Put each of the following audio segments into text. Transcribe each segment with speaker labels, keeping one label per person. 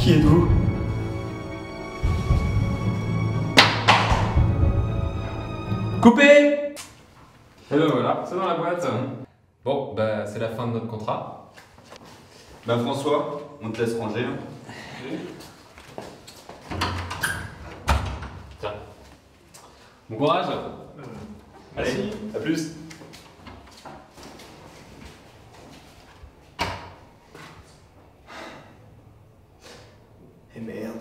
Speaker 1: Qui êtes-vous? Coupé!
Speaker 2: Et ben voilà, c'est dans la boîte. Bon, bah c'est la fin de notre contrat.
Speaker 3: Bah François, on te laisse ranger. Hein.
Speaker 2: Tiens. Bon courage.
Speaker 3: Allez, à plus.
Speaker 1: Et merde.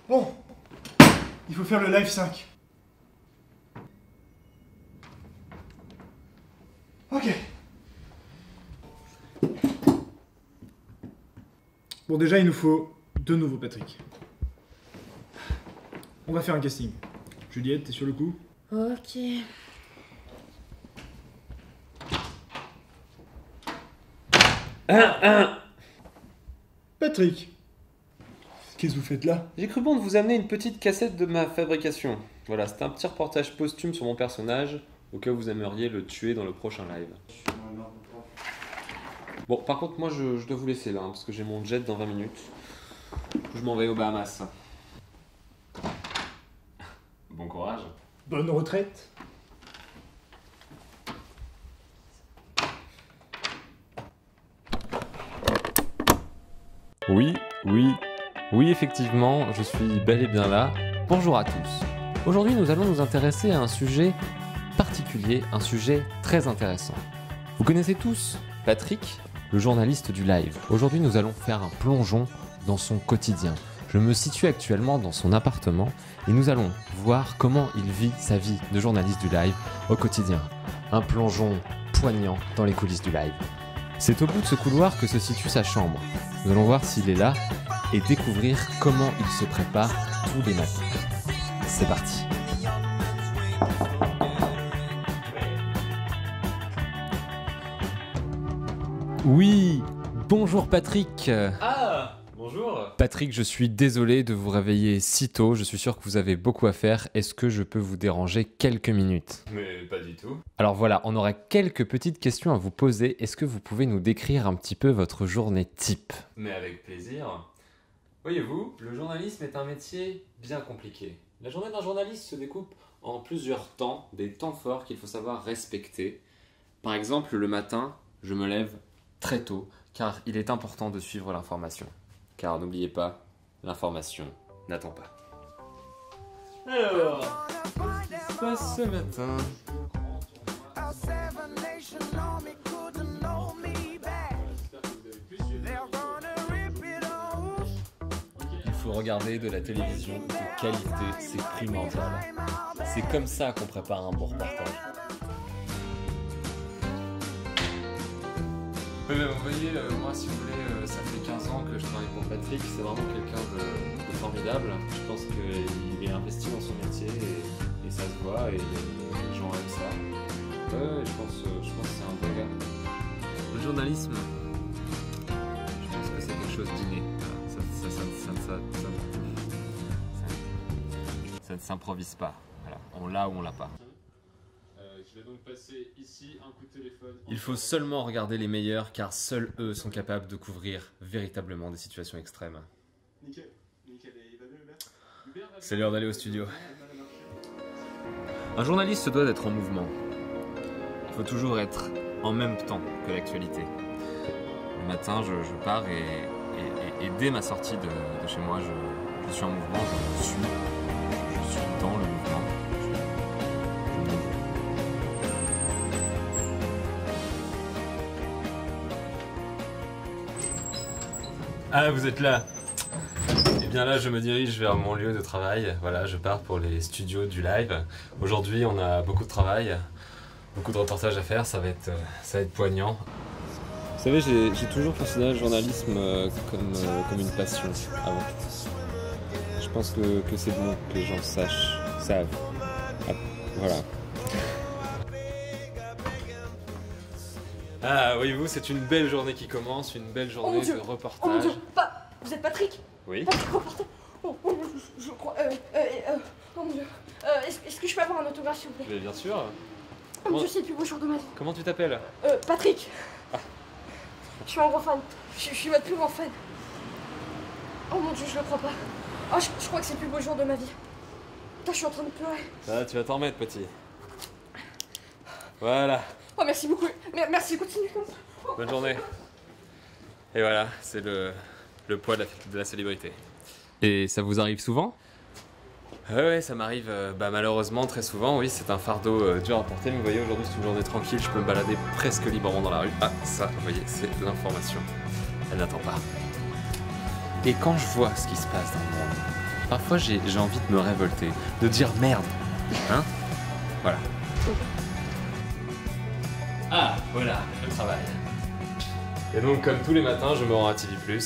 Speaker 1: Bon, il faut faire le live 5. Ok. Bon, déjà, il nous faut 2 nouveaux Patrick. On va faire un casting. Juliette, t'es sur le coup?
Speaker 4: Ok.
Speaker 1: Patrick, qu'est-ce que vous faites là?
Speaker 5: J'ai cru bon de vous amener une petite cassette de ma fabrication. Voilà, c'est un petit reportage posthume sur mon personnage, au cas où vous aimeriez le tuer dans le prochain live. Bon, par contre, moi je dois vous laisser là, hein, parce que j'ai mon jet dans 20 minutes. Je m'en vais aux Bahamas. Bon courage.
Speaker 1: Bonne retraite.
Speaker 2: Oui, effectivement, je suis bel et bien là. Bonjour à tous. Aujourd'hui, nous allons nous intéresser à un sujet particulier, un sujet très intéressant. Vous connaissez tous Patrick, le journaliste du live. Aujourd'hui, nous allons faire un plongeon dans son quotidien. Je me situe actuellement dans son appartement et nous allons voir comment il vit sa vie de journaliste du live au quotidien. Un plongeon poignant dans les coulisses du live. C'est au bout de ce couloir que se situe sa chambre. Nous allons voir s'il est là et découvrir comment il se prépare tous les matins. C'est parti. Oui, bonjour Patrick.
Speaker 5: Ah, bonjour.
Speaker 2: Patrick, je suis désolé de vous réveiller si tôt. Je suis sûr que vous avez beaucoup à faire. Est-ce que je peux vous déranger quelques minutes?
Speaker 5: Mais pas du tout.
Speaker 2: Alors voilà, on aurait quelques petites questions à vous poser. Est-ce que vous pouvez nous décrire un petit peu votre journée type?
Speaker 5: Mais avec plaisir. Voyez-vous, le journalisme est un métier bien compliqué. La journée d'un journaliste se découpe en plusieurs temps, des temps forts qu'il faut savoir respecter. Par exemple, le matin, je me lève très tôt, car il est important de suivre l'information. Car n'oubliez pas, l'information n'attend pas. Alors, qu'est-ce qui se passe ce matin? Il faut regarder de la télévision de qualité, c'est primordial. C'est comme ça qu'on prépare un bon reportage. Oui, mais vous voyez, moi si vous voulez, ça fait 15 ans que je travaille pour Patrick, c'est vraiment quelqu'un de formidable. Je pense qu'il est investi dans son métier et ça se voit et les gens aiment ça. Ouais, je pense que c'est un bon gars. Le journalisme, je pense que c'est quelque chose d'inné. Ça ne s'improvise pas. Voilà. On l'a ou on l'a pas. Je vais donc passer ici un coup de téléphone. Il faut seulement regarder les meilleurs car seuls eux sont capables de couvrir véritablement des situations extrêmes.
Speaker 1: Nickel. Nickel. Et il va bien, Hubert?
Speaker 2: C'est l'heure d'aller au studio. Un journaliste se doit d'être en mouvement. Il faut toujours être
Speaker 5: en même temps que l'actualité. Le matin, je pars et dès ma sortie de chez moi, je suis en mouvement, je suis dans le mouvement. Je bouge. Ah, vous êtes là. Et bien là, je me dirige vers mon lieu de travail. Voilà, je pars pour les studios du live. Aujourd'hui, on a beaucoup de travail, beaucoup de reportages à faire. Ça va être poignant. Vous savez, j'ai toujours considéré le journalisme comme une passion avant. Je pense que c'est bon que les gens savent. Ah, voilà. Ah, voyez-vous, c'est une belle journée qui commence, une belle journée de reportage.
Speaker 4: Oh mon Dieu, vous êtes Patrick?
Speaker 5: Oui.
Speaker 4: Patrick, reporter. Oh mon Dieu, je crois. Oh mon Dieu. Est-ce que je peux avoir un autographe, s'il vous plaît?
Speaker 5: Mais bien sûr.
Speaker 4: Oh mon Dieu, c'est le plus beau jour de ma vie.
Speaker 5: Comment tu t'appelles?
Speaker 4: Patrick. Je suis un gros fan. Je suis votre plus grand fan. Oh mon Dieu, je le crois pas. Oh, je crois que c'est le plus beau jour de ma vie. Putain, je suis en train de pleurer.
Speaker 5: Ah, tu vas t'en remettre, petit. Voilà.
Speaker 4: Oh, merci beaucoup. Merci, continue comme ça.
Speaker 5: Bonne journée. Et voilà, c'est le poids de la célébrité. Et ça vous arrive souvent? Ouais, ça m'arrive malheureusement très souvent, oui, c'est un fardeau dur à porter, mais vous voyez, aujourd'hui c'est une journée tranquille, je peux me balader presque librement dans la rue. Ah, ça, vous voyez, c'est l'information. Elle n'attend pas. Et quand je vois ce qui se passe dans le monde, parfois j'ai envie de me révolter, de dire merde, hein? Voilà. Ah, voilà, le travail. Et donc, comme tous les matins, je me rends à TV+,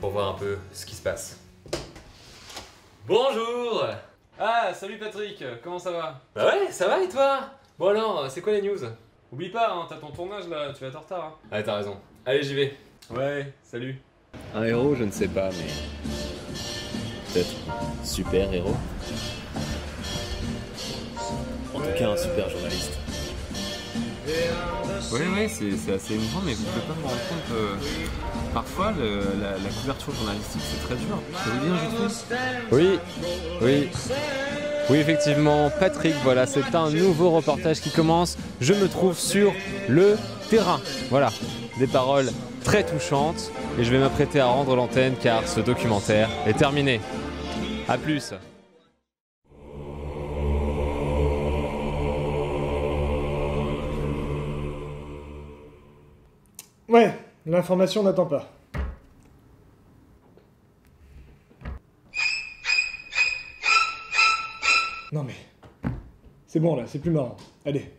Speaker 5: pour voir un peu ce qui se passe. Bonjour! Ah, salut Patrick, comment ça va? Bah ouais, ça va et toi? Bon alors, c'est quoi les news? Oublie pas, hein, t'as ton tournage là, tu vas être en retard. Hein. Ah, t'as raison. Allez, j'y vais. Ouais, salut. Un héros, je ne sais pas, mais... peut-être super héros? En tout cas, un super journaliste. Oui, c'est assez émouvant, mais vous pouvez pas me rendre compte que parfois la couverture journalistique c'est très dur. Ça vous dit un jeu de fait? Oui, effectivement, Patrick, voilà, c'est un nouveau reportage qui commence. Je me trouve sur le terrain. Voilà, des paroles très touchantes et je vais m'apprêter à rendre l'antenne car ce documentaire est terminé. A plus.
Speaker 1: Ouais, l'information n'attend pas. Non mais... c'est bon là, c'est plus marrant. Allez.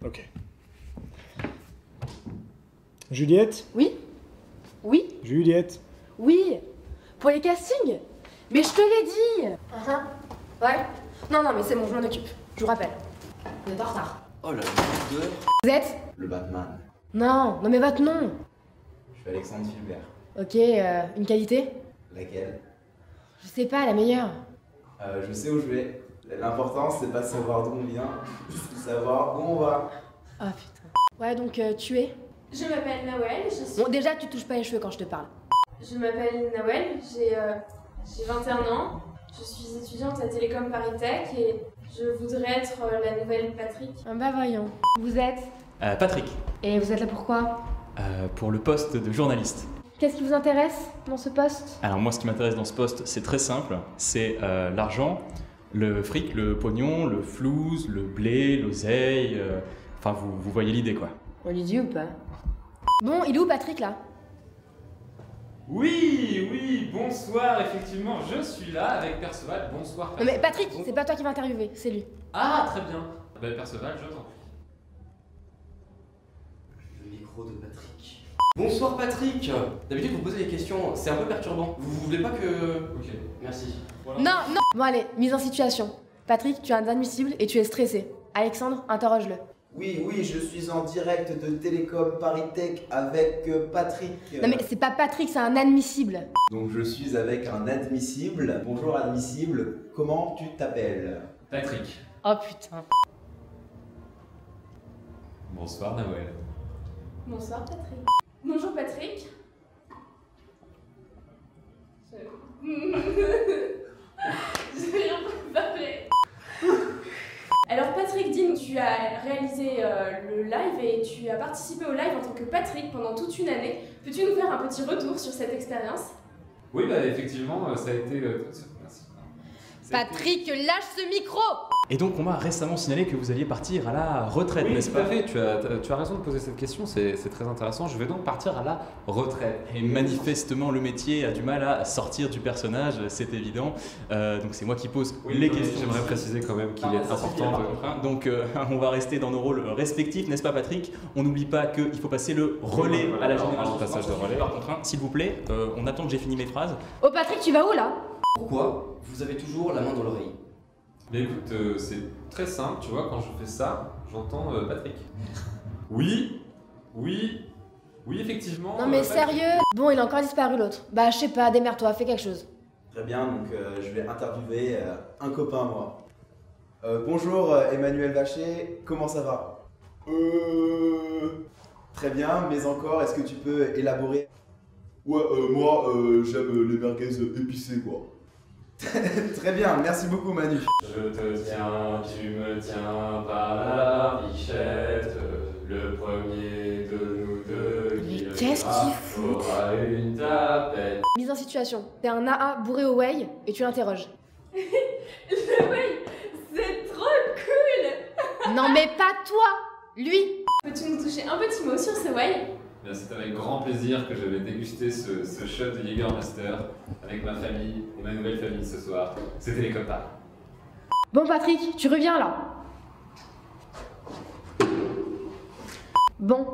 Speaker 1: Ok. Juliette?
Speaker 4: Oui? Oui?
Speaker 1: Juliette?
Speaker 4: Oui? Pour les castings? Mais je te l'ai dit! Ouais? Non, mais c'est bon, je m'en occupe. Je vous rappelle. Vous êtes en retard.
Speaker 3: Oh là là,
Speaker 4: Vous êtes?
Speaker 3: le Batman.
Speaker 4: Non, mais votre nom.
Speaker 3: Je suis Alexandre Gilbert.
Speaker 4: Ok, une qualité?
Speaker 3: Laquelle?
Speaker 4: Je sais pas, la meilleure.
Speaker 3: Je sais où je vais. L'important, c'est pas de savoir d'où on vient, c'est de savoir où on va.
Speaker 4: Ah putain. Ouais, donc tu es?
Speaker 6: Je m'appelle Nawel, je suis...
Speaker 4: Bon, déjà, tu touches pas les cheveux quand je te parle.
Speaker 6: Je m'appelle Nawel, j'ai 21 ans, je suis étudiante à Télécom Paris Tech et je voudrais être la nouvelle Patrick.
Speaker 4: Ah bah voyons. Vous êtes?
Speaker 7: Patrick,
Speaker 4: Et vous êtes là pourquoi?
Speaker 7: pour le poste de journaliste.
Speaker 4: Qu'est-ce qui vous intéresse dans ce poste?
Speaker 7: Alors moi, ce qui m'intéresse dans ce poste, c'est très simple. C'est l'argent, le fric, le pognon, le flouze, le blé, l'oseille. Enfin, vous voyez l'idée, quoi.
Speaker 4: On lui dit ou pas? Bon, il est où Patrick là?
Speaker 5: Oui, bonsoir, effectivement, je suis là avec Perceval. Bonsoir,
Speaker 4: Non mais Patrick, c'est pas toi qui vas interviewer, c'est lui.
Speaker 5: Ah, très bien. Ben, Perceval, je t'en prie.
Speaker 8: Le micro de Patrick. Bonsoir Patrick. D'habitude vous posez des questions, c'est un peu perturbant. Vous voulez pas que...
Speaker 5: Ok.
Speaker 8: Merci.
Speaker 5: Voilà.
Speaker 4: Non. Bon allez, mise en situation. Patrick, tu es inadmissible et tu es stressé. Alexandre, interroge-le.
Speaker 9: Oui, je suis en direct de Télécom Paris Tech avec Patrick.
Speaker 4: Non mais c'est pas Patrick, c'est un admissible.
Speaker 9: Donc je suis avec un admissible. Bonjour admissible, comment tu t'appelles?
Speaker 5: Patrick.
Speaker 4: Oh putain.
Speaker 5: Bonsoir, Nawel.
Speaker 6: Bonsoir Patrick. Bonjour Patrick. Je vais rien préparer. Alors Patrick, dis-nous, tu as as réalisé le live et tu as participé au live en tant que Patrick pendant toute une année. Peux-tu nous faire un petit retour sur cette expérience?
Speaker 5: Oui, bah effectivement, ça a été... Merci.
Speaker 4: Patrick, lâche ce micro!
Speaker 7: Et donc on m'a récemment signalé que vous alliez partir à la retraite,
Speaker 5: Oui,
Speaker 7: n'est-ce
Speaker 5: tout à
Speaker 7: pas?
Speaker 5: fait, tu as raison de poser cette question, c'est très intéressant. Je vais donc partir à la retraite.
Speaker 7: Et manifestement le métier a du mal à sortir du personnage, c'est évident. Donc c'est moi qui pose les questions.
Speaker 5: J'aimerais préciser quand même qu'il
Speaker 7: Ah,
Speaker 5: est
Speaker 7: ça suffit,
Speaker 5: important
Speaker 7: par contre, hein. Donc on va rester dans nos rôles respectifs, n'est-ce pas Patrick? On n'oublie pas qu'il faut passer le relais
Speaker 5: voilà,
Speaker 7: à la
Speaker 5: alors,
Speaker 7: génération.
Speaker 5: passage de relais.
Speaker 7: Par contre, hein, s'il vous plaît, on attend que j'ai fini mes phrases.
Speaker 4: Oh Patrick, tu vas où là?
Speaker 8: Pourquoi vous avez toujours la main dans l'oreille?
Speaker 5: Mais écoute, c'est très simple, tu vois, quand je fais ça, j'entends Patrick. Oui, effectivement.
Speaker 4: Non mais
Speaker 5: Patrick.
Speaker 4: sérieux? Bon, il a encore disparu l'autre. Bah je sais pas, démerde-toi, fais quelque chose.
Speaker 3: Très bien, donc je vais interviewer un copain à moi. Bonjour Emmanuel Vacher, comment ça va? Très bien, mais encore, est-ce que tu peux élaborer?
Speaker 10: Ouais, moi, j'aime les merguez épicées, quoi.
Speaker 3: Très bien, merci beaucoup Manu.
Speaker 5: Je te tiens, tu me tiens par la bichette, le premier de nous deux qui
Speaker 4: Mais qu'est-ce qu'il fout?
Speaker 5: aura une tapette.
Speaker 4: Mise en situation. T'es un AA bourré au whey et tu l'interroges.
Speaker 6: Le way, c'est trop cool!
Speaker 4: Non mais pas toi! Lui!
Speaker 6: Peux-tu nous toucher un petit mot sur ce way?
Speaker 5: Bien, c'est avec grand plaisir que je vais déguster ce shot de Jägermeister avec ma famille et ma nouvelle famille ce soir. C'était les copains.
Speaker 4: Bon Patrick, tu reviens là. Bon,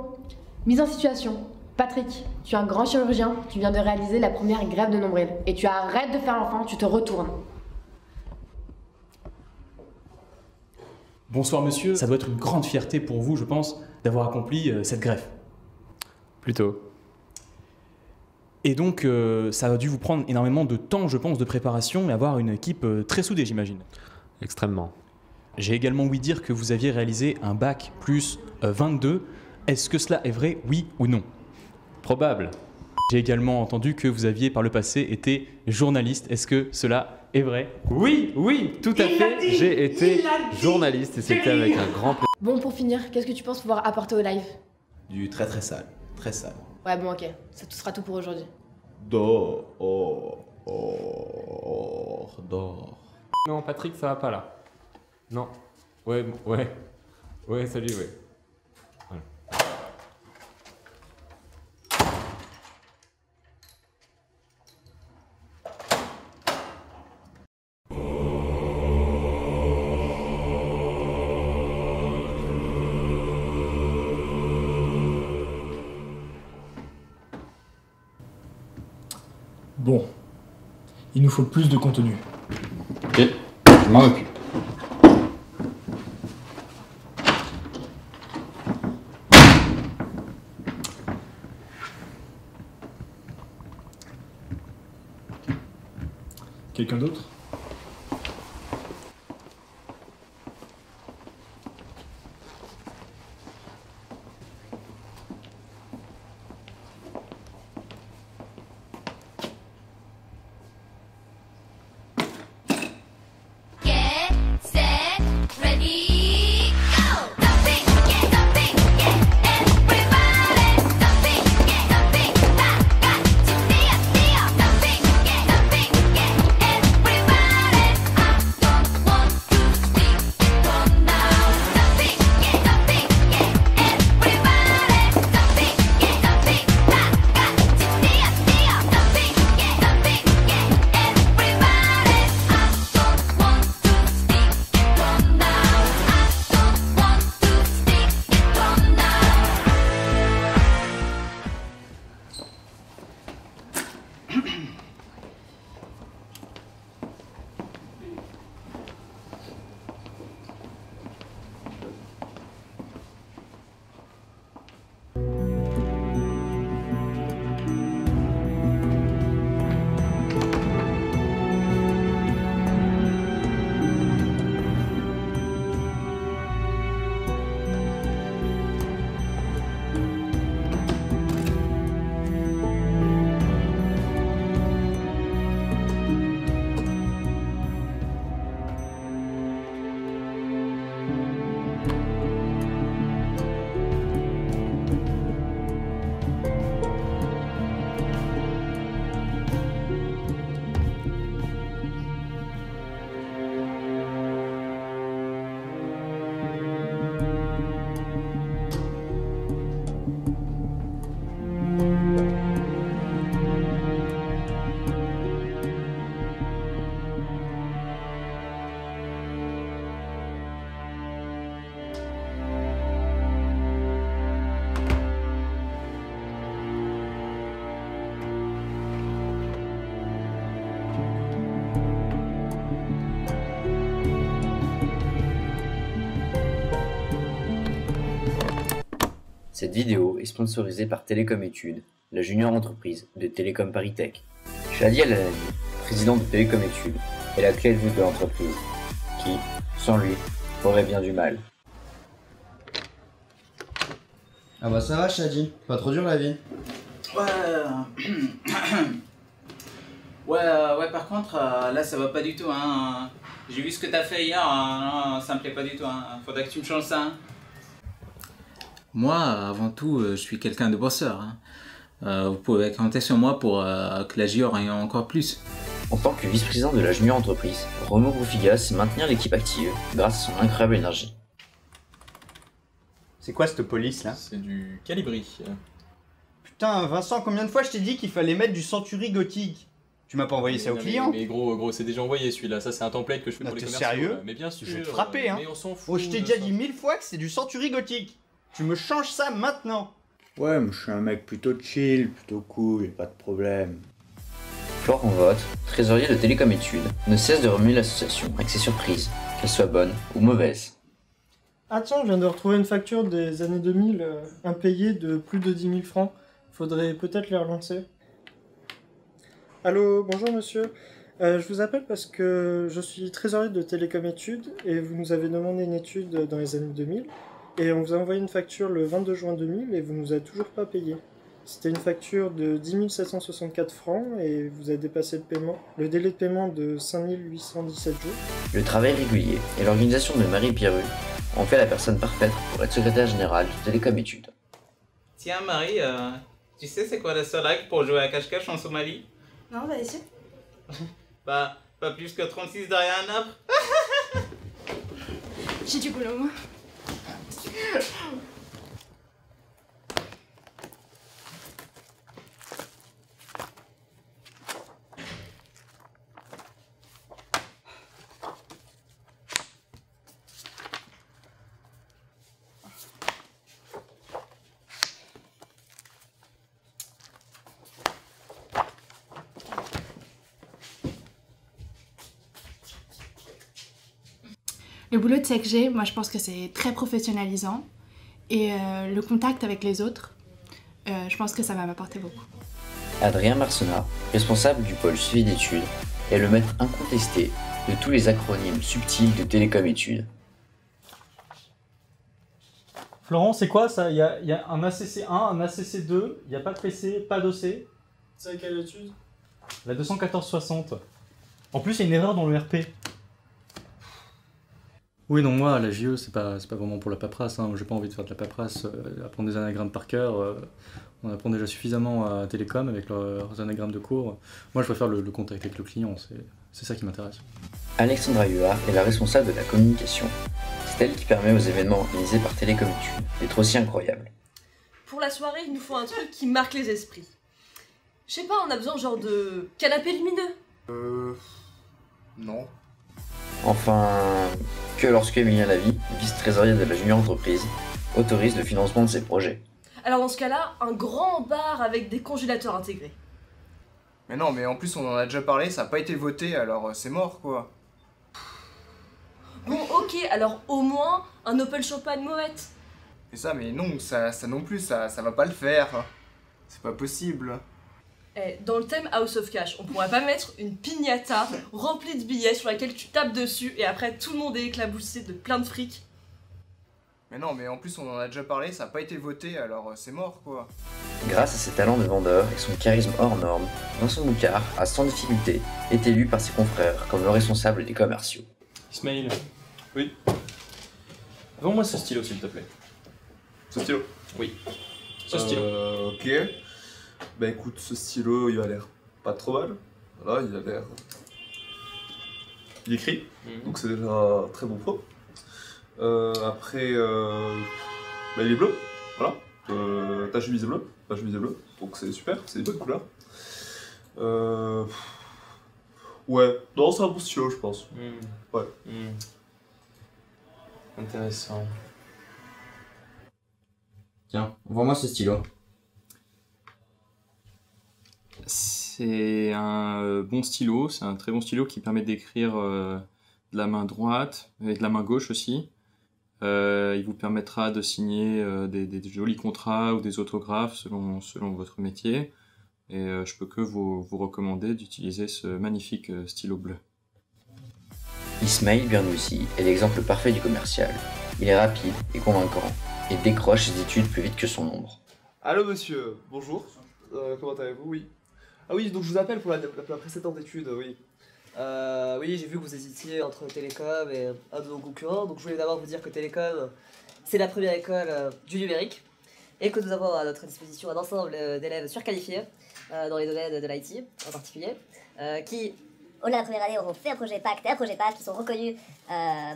Speaker 4: mise en situation. Patrick, tu es un grand chirurgien, tu viens de réaliser la première greffe de nombril. Et tu arrêtes de faire l'enfant, tu te retournes.
Speaker 7: Bonsoir monsieur, ça doit être une grande fierté pour vous, je pense, d'avoir accompli cette greffe.
Speaker 5: Plutôt.
Speaker 7: Et donc, ça a dû vous prendre énormément de temps, je pense, de préparation et avoir une équipe très soudée, j'imagine.
Speaker 5: Extrêmement.
Speaker 7: J'ai également ouï dire que vous aviez réalisé un bac plus 22. Est-ce que cela est vrai, oui ou non?
Speaker 5: Probable.
Speaker 7: J'ai également entendu que vous aviez par le passé été journaliste. Est-ce que cela est vrai?
Speaker 5: Oui, tout à fait. J'ai été journaliste et c'était avec un grand plaisir.
Speaker 4: Bon, pour finir, qu'est-ce que tu penses pouvoir apporter au live?
Speaker 3: Du très très sale, très sale.
Speaker 4: Ouais, bon, ok. Ça tout sera tout pour aujourd'hui.
Speaker 10: Dors.
Speaker 5: Non, Patrick, ça va pas là. Non. Ouais, salut, ouais. Voilà.
Speaker 1: Bon. Il nous faut plus de contenu.
Speaker 5: Ok, je m'en occupe.
Speaker 1: Quelqu'un d'autre?
Speaker 11: Everybody Cette vidéo est sponsorisée par Télécom Études, la junior entreprise de Télécom ParisTech. Shadi El Alani, président de Télécom Études, est la clé de voûte de l'entreprise, qui, sans lui, aurait bien du mal.
Speaker 12: Ah bah ça va Shadi, pas trop dur la vie.
Speaker 13: Ouais, par contre, là ça va pas du tout, hein. J'ai vu ce que t'as fait hier, non, ça me plaît pas du tout, hein. Faudrait que tu me changes ça, hein. Moi, avant tout, je suis quelqu'un de bosseur, hein. Vous pouvez compter sur moi pour que la JO aille encore plus.
Speaker 11: En tant que vice-président de la junior entreprise, Romo Groufigas sait maintenir l'équipe active grâce à son incroyable énergie.
Speaker 12: C'est quoi cette police là?
Speaker 7: C'est du Calibri.
Speaker 12: Putain Vincent, combien de fois je t'ai dit qu'il fallait mettre du Century gothique? Tu m'as pas envoyé ça au client?
Speaker 7: Mais gros, c'est déjà envoyé celui-là. Ça, c'est un template que je fais pour les commerciaux.
Speaker 12: T'es sérieux?
Speaker 7: Mais bien sûr.
Speaker 12: Je vais te frapper, hein.
Speaker 7: Mais on s'en fout.
Speaker 12: Oh, je t'ai déjà dit 1000 fois que c'est du Century gothique. Tu me changes ça maintenant.
Speaker 14: Ouais, mais je suis un mec plutôt chill, plutôt cool, y'a pas de problème.
Speaker 11: Florent Vogt, trésorier de Télécom Études, ne cesse de remuer l'association avec ses surprises, qu'elles soient bonnes ou mauvaises.
Speaker 15: Ah tiens, je viens de retrouver une facture des années 2000, impayée de plus de 10 000 francs. Faudrait peut-être les relancer. Allô, bonjour monsieur. Je vous appelle parce que je suis trésorier de Télécom Études et vous nous avez demandé une étude dans les années 2000 et on vous a envoyé une facture le 22 juin 2000 et vous nous avez toujours pas payé. C'était une facture de 10 764 francs et vous avez dépassé le délai de paiement de 5 817 jours.
Speaker 11: Le travail régulier et l'organisation de Marie Pierru en fait la personne parfaite pour être secrétaire générale de Télécom Études.
Speaker 13: Tiens Marie, tu sais c'est quoi la seule règle pour jouer à cache-cache en Somalie?
Speaker 4: Non, bah essaie.
Speaker 13: Bah, pas plus que 36 derrière un arbre.
Speaker 4: J'ai du boulot, moi.
Speaker 16: Le boulot de SecG, moi je pense que c'est très professionnalisant et le contact avec les autres, je pense que ça va m'apporter beaucoup.
Speaker 11: Adrien Marcenat, responsable du pôle suivi d'études, est le maître incontesté de tous les acronymes subtils de Télécom Études.
Speaker 17: Florent, c'est quoi ça? Il y a un ACC1, un ACC2, il n'y a pas de PC, pas d'OC.
Speaker 15: C'est quelle étude?
Speaker 17: La 21460. En plus, il y a une erreur dans le RP. Oui, non, moi, la JE, c'est pas vraiment pour la paperasse. Hein. J'ai pas envie de faire de la paperasse, apprendre des anagrammes par cœur. On apprend déjà suffisamment à Télécom avec leurs anagrammes de cours. Moi, je préfère le contact avec le client, c'est ça qui m'intéresse.
Speaker 11: Alexandra Huard est la responsable de la communication. C'est elle qui permet aux événements organisés par Télécom Études d'être aussi incroyables.
Speaker 4: Pour la soirée, il nous faut un truc qui marque les esprits. Je sais pas, on a besoin genre de canapé lumineux.
Speaker 10: Non.
Speaker 11: Enfin, que lorsque Emilien Lavie, vice-trésorier de la junior entreprise, autorise le financement de ses projets.
Speaker 4: Alors dans ce cas-là, un grand bar avec des congélateurs intégrés.
Speaker 18: Mais non, mais en plus on en a déjà parlé, ça n'a pas été voté, alors c'est mort quoi.
Speaker 4: Bon ok, alors au moins un Opel Champagne Moët.
Speaker 18: Et ça, mais non, ça non plus, ça va pas le faire. C'est pas possible.
Speaker 4: Dans le thème House of Cash, on pourrait pas mettre une piñata remplie de billets sur laquelle tu tapes dessus et après tout le monde est éclaboussé de plein de fric.
Speaker 18: Mais non, mais en plus on en a déjà parlé, ça n'a pas été voté, alors c'est mort quoi.
Speaker 11: Grâce à ses talents de vendeur et son charisme hors norme, Vincent Boucard a sans difficulté été élu par ses confrères comme le responsable des commerciaux.
Speaker 7: Ismaël. Oui. Vends-moi ce stylo s'il te plaît.
Speaker 10: Ce stylo?
Speaker 7: Oui. Ce stylo.
Speaker 10: Ok. Bah écoute, ce stylo il a l'air pas trop mal. Voilà, il a l'air. Il écrit, donc c'est déjà très bon pro. Après, bah, il est bleu, voilà. Ta chemise est bleue, ma chemise est bleue, donc c'est super, c'est une bonne couleur. Ouais, non, c'est un bon stylo, je pense. Ouais.
Speaker 7: Intéressant.
Speaker 12: Tiens, envoie-moi ce stylo.
Speaker 7: C'est un bon stylo, c'est un très bon stylo qui permet d'écrire de la main droite et de la main gauche aussi. Il vous permettra de signer des jolis contrats ou des autographes selon votre métier. Et je peux que vous recommander d'utiliser ce magnifique stylo bleu.
Speaker 11: Ismail Bernoussi est l'exemple parfait du commercial. Il est rapide et convaincant et décroche ses études plus vite que son ombre.
Speaker 10: Allô monsieur, bonjour. Comment allez-vous? Oui. Ah oui, donc je vous appelle pour la précédente étude, oui.
Speaker 19: Oui, j'ai vu que vous hésitiez entre Télécom et un de nos concurrents, donc je voulais d'abord vous dire que Télécom, c'est la première école du numérique, et que nous avons à notre disposition un ensemble d'élèves surqualifiés dans les domaines de l'IT en particulier, qui, au-delà de la première année, auront fait un projet PACT et un projet PAF qui sont reconnus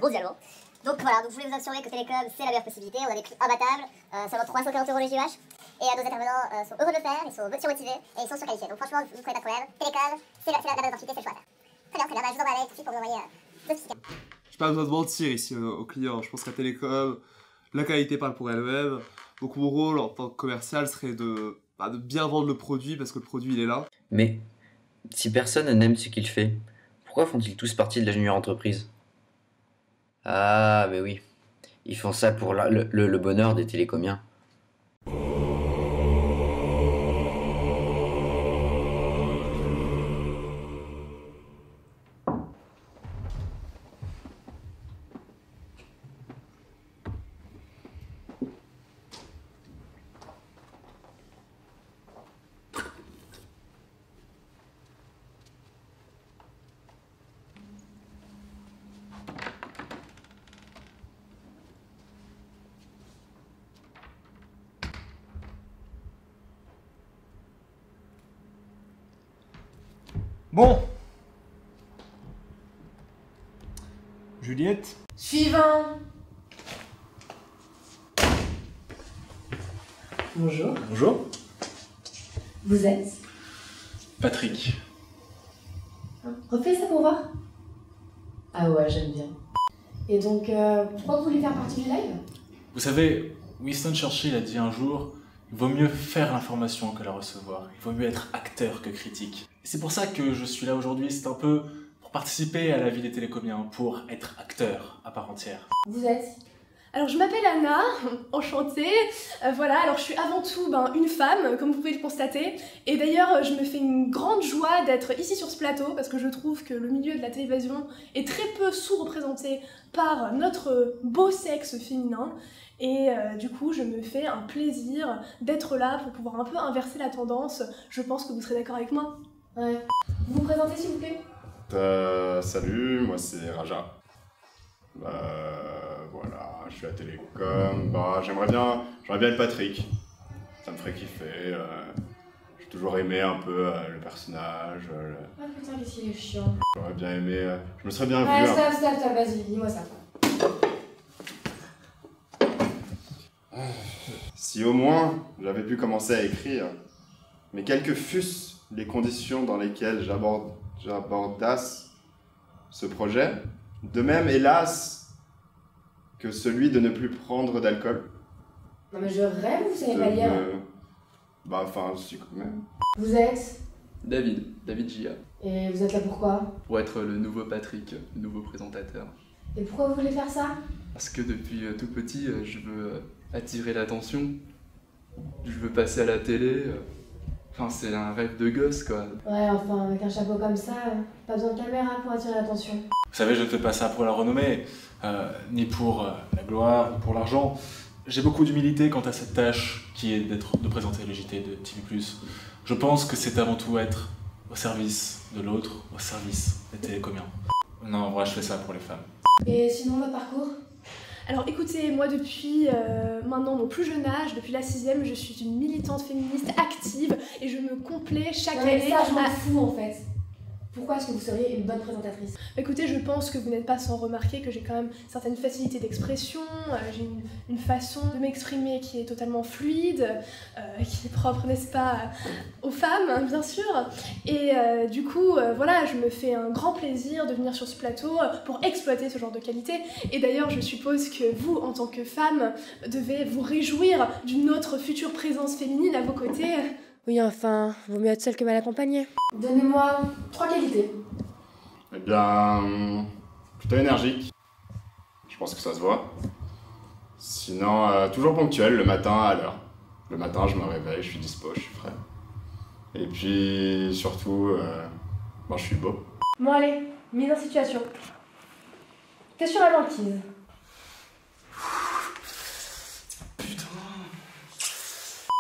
Speaker 19: mondialement. Donc voilà, donc je voulais vous assurer que Télécom, c'est la meilleure possibilité. On a des prix imbattables, seulement 340 € les JUH. Et nos intervenants sont heureux de le faire, ils sont surmotivés et ils sont surqualifiés. Donc franchement, vous ne prenez pas de problème. Télécom, c'est la bonne opportunité, c'est le choix à faire. Très bien, bah, je vous envoie un mail tout de suite pour vous envoyer le certificat.
Speaker 10: J'ai pas besoin de mentir ici aux clients. Je pense qu'à Télécom, la qualité parle pour elle-même. Donc mon rôle en tant que commercial serait de bien vendre le produit parce que le produit il est là.
Speaker 11: Mais si personne n'aime ce qu'il fait, pourquoi font-ils tous partie de la junior entreprise? Ah, mais oui, ils font ça pour le bonheur des télécomiens.
Speaker 1: Bon. Juliette.
Speaker 4: Suivant. Bonjour.
Speaker 7: Bonjour.
Speaker 4: Vous êtes?
Speaker 7: Patrick.
Speaker 4: Refais ça pour voir. Ah ouais, j'aime bien. Et donc, pourquoi vous voulez faire partie du live?
Speaker 7: Vous savez, Winston Churchill a dit un jour, il vaut mieux faire l'information que la recevoir. Il vaut mieux être acteur que critique. Et c'est pour ça que je suis là aujourd'hui, c'est un peu pour participer à la vie des télécomiens, pour être acteur à part entière.
Speaker 4: Vous êtes?
Speaker 16: Alors je m'appelle Anna, enchantée, voilà, alors je suis avant tout une femme, comme vous pouvez le constater, et d'ailleurs je me fais une grande joie d'être ici sur ce plateau, parce que je trouve que le milieu de la télévision est très peu sous-représenté par notre beau sexe féminin, et du coup je me fais un plaisir d'être là pour pouvoir un peu inverser la tendance. Je pense que vous serez d'accord avec moi.
Speaker 4: Ouais. Vous vous présentez s'il vous plaît?
Speaker 20: Salut, moi c'est Raja. Voilà, je suis à Télécom. J'aimerais bien être Patrick. Ça me ferait kiffer. J'ai toujours aimé un peu le personnage.
Speaker 4: Ah putain, qu'est-ce qu'il est chiant.
Speaker 20: J'aurais bien aimé. Je me serais bien vu.
Speaker 4: Ouais, stop, vas-y, dis-moi ça.
Speaker 20: Si au moins j'avais pu commencer à écrire, mais quelles que fussent les conditions dans lesquelles j'abordasse ce projet, de même, hélas, que celui de ne plus prendre d'alcool.
Speaker 4: Non mais je rêve, vous savez pas lire.
Speaker 20: Si quand même.
Speaker 4: Vous êtes?
Speaker 21: David Gia.
Speaker 4: Et vous êtes là pourquoi?
Speaker 21: Pour être le nouveau Patrick, le nouveau présentateur.
Speaker 4: Et pourquoi vous voulez faire ça?
Speaker 21: Parce que depuis tout petit, je veux attirer l'attention. Je veux passer à la télé. Enfin, c'est un rêve de gosse, quoi.
Speaker 4: Ouais, enfin, avec un chapeau comme ça, pas besoin de caméra pour attirer l'attention.
Speaker 7: Vous savez, je ne fais pas ça pour la renommée, ni pour la gloire, ni pour l'argent. J'ai beaucoup d'humilité quant à cette tâche qui est de présenter le JT de TV+. Je pense que c'est avant tout être au service de l'autre, au service des télécomiens. Non, en vrai, je fais ça pour les femmes.
Speaker 4: Et sinon, votre parcours?
Speaker 16: Alors écoutez, moi depuis maintenant mon plus jeune âge, depuis la 6e, je suis une militante féministe active et je me complais chaque année.
Speaker 4: Ça, je m'en fous en fait. Pourquoi est-ce que vous seriez une bonne présentatrice?
Speaker 16: Écoutez, je pense que vous n'êtes pas sans remarquer que j'ai quand même certaines facilités d'expression, j'ai une façon de m'exprimer qui est totalement fluide, qui est propre, n'est-ce pas, aux femmes, hein, bien sûr. Et du coup, voilà, je me fais un grand plaisir de venir sur ce plateau pour exploiter ce genre de qualité. Et d'ailleurs, je suppose que vous, en tant que femme, devez vous réjouir d'une autre future présence féminine à vos côtés.
Speaker 4: Oui, enfin, vaut mieux être seule que mal accompagnée. Donnez-moi 3 qualités.
Speaker 20: Eh bien, plutôt énergique. Je pense que ça se voit. Sinon, toujours ponctuel, le matin à l'heure. Le matin, je me réveille, je suis dispo, je suis frais. Et puis, surtout, bon, je suis beau.
Speaker 16: Bon allez, mise en situation. T'es sur la banquise.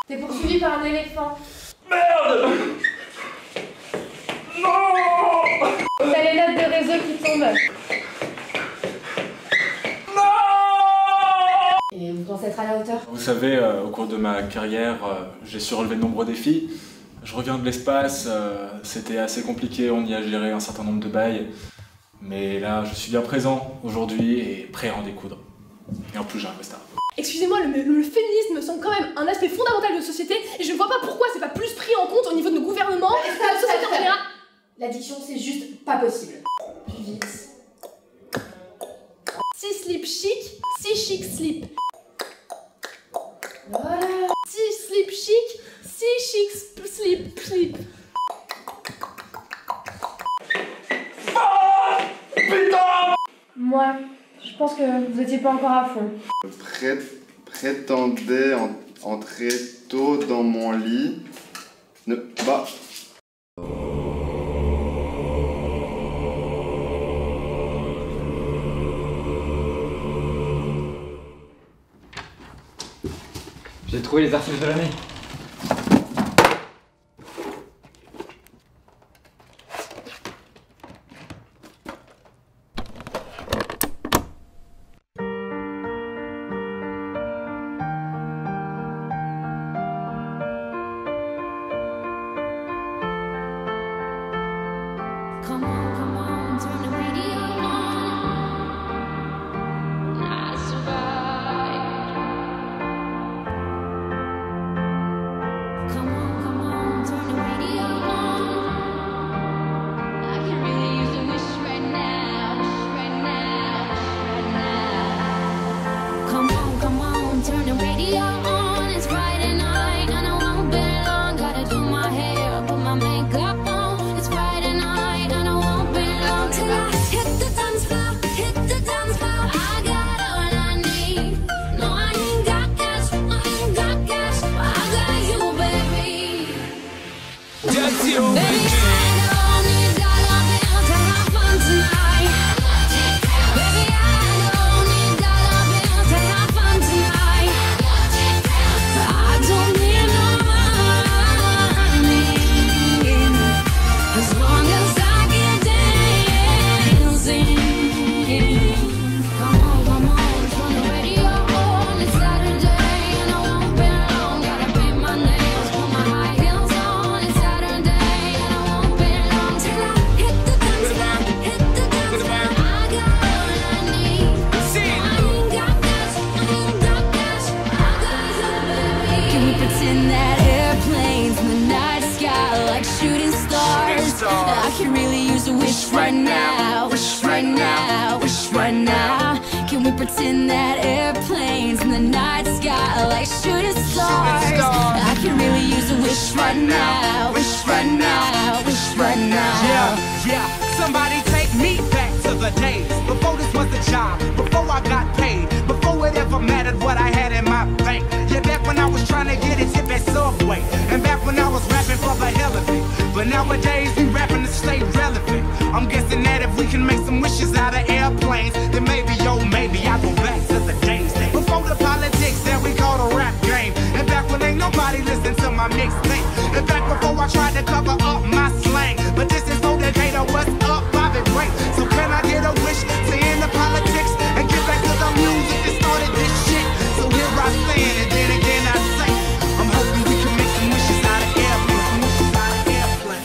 Speaker 16: T'es poursuivi par un éléphant.
Speaker 1: Merde! Non!
Speaker 16: T'as les notes de réseau qui tombent. Et vous pensez être à la hauteur?
Speaker 7: Vous savez, au cours de ma carrière, j'ai su relever de nombreux défis. Je reviens de l'espace, c'était assez compliqué, on y a géré un certain nombre de bails. Mais là, je suis bien présent aujourd'hui et prêt à en découdre. Et en plus, j'ai un costard.
Speaker 16: Excusez-moi, le féminisme me semble quand même un aspect fondamental de la société et je ne vois pas pourquoi c'est pas plus pris en compte au niveau de nos gouvernements et de la société en général. L'addiction, c'est juste pas possible. Plus vite. Si slip chic, si chic slip. Voilà. Si slip chic, si chic slip slip.
Speaker 1: Putain!
Speaker 16: Moi, je pense que vous étiez pas encore à fond.
Speaker 20: Prétendais entrer tôt dans mon lit. Bah.
Speaker 5: J'ai trouvé les archives de l'année.
Speaker 2: Pretend that airplanes in the night sky like shooting stars. I can really use a wish right now. Wish right now. Wish right now.
Speaker 22: Yeah, somebody take me back to the days before this was a job, before I got paid, before it ever mattered what I had in my bank. Yeah, back when I was trying to get a tip at Subway, and back when I was rapping for the hell of it. But nowadays we rapping to stay relevant. I'm guessing that if we can make some wishes out of airplanes, then maybe, yo, maybe I'll go back to the days before the politics that we call the rap game. And back when ain't nobody listened to my mixtape. And back before I tried to cover up my slang. But this is no Decatur, what's up, Bobby Ray. So can I get a wish to end the politics and get back to the music that started this shit? So here I stand, and then again I say, I'm hoping we can make some wishes out of airplanes. Some wishes out of airplanes.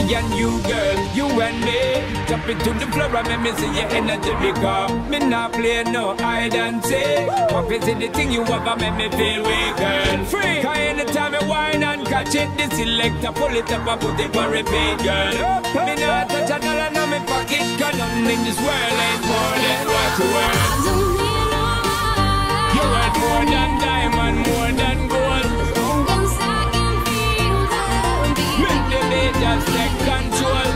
Speaker 23: And you girl, you and me, drop it
Speaker 22: it to the floor and make me see your energy because me not play no hide and seek. What is it the thing you ever make me feel weak, girl? Free. Cause anytime I whine and catch it, the selector pull it up and put it on repeat, girl. Me not touch a dollar in my pocket, cause nothing in this world ain't more than what you worth. You're worth more than diamond, more than gold. Make the beat just take control.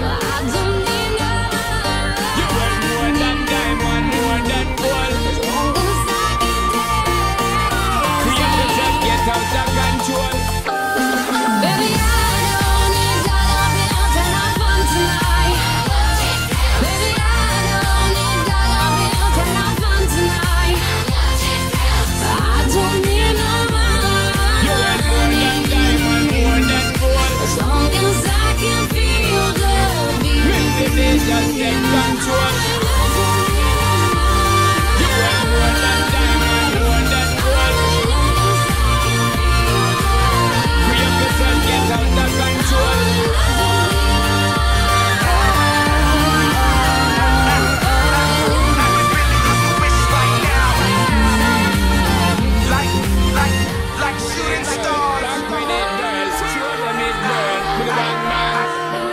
Speaker 22: You're worth more than diamond, more than gold. Create yourself, get out of control.
Speaker 2: Baby, I don't need dollar bills and have fun tonight. Baby, I don't need dollar bills and have fun tonight. I don't need no money.
Speaker 22: You're worth more than diamond, more than gold.
Speaker 2: As long as I can feel the beat.
Speaker 22: Make the beat just take control. You're worth more than diamond, more than gold. Create yourself, get out of control. Like shooting stars. Rock with it, girls. Show them it, girl. With a bang bang.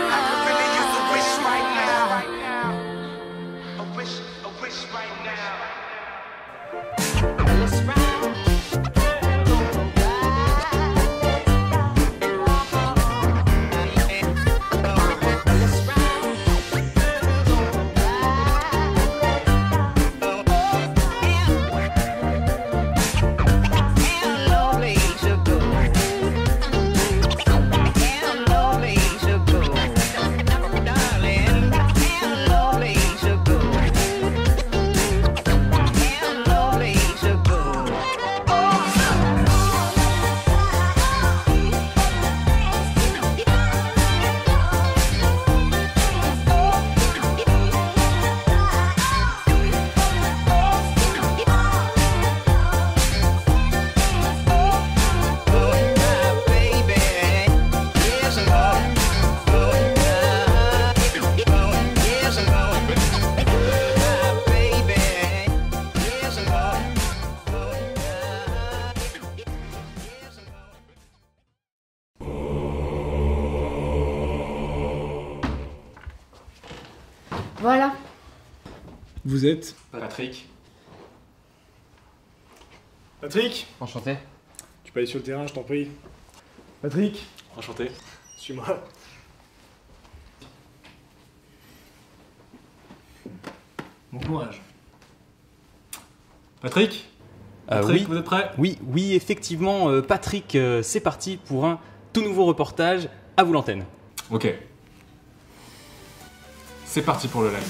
Speaker 22: I could really use a wish right now. A wish right now. Let's ride.
Speaker 4: Voilà.
Speaker 1: Vous êtes
Speaker 7: Patrick.
Speaker 1: Patrick,
Speaker 13: Enchanté.
Speaker 1: tu peux aller sur le terrain, je t'en prie. Patrick,
Speaker 7: Enchanté.
Speaker 1: suis-moi. Bon courage.
Speaker 7: Patrick Patrick,
Speaker 8: oui.
Speaker 7: vous êtes prêt?
Speaker 8: Oui, effectivement, Patrick, c'est parti pour un tout nouveau reportage. À vous l'antenne.
Speaker 7: Ok. C'est parti pour le live.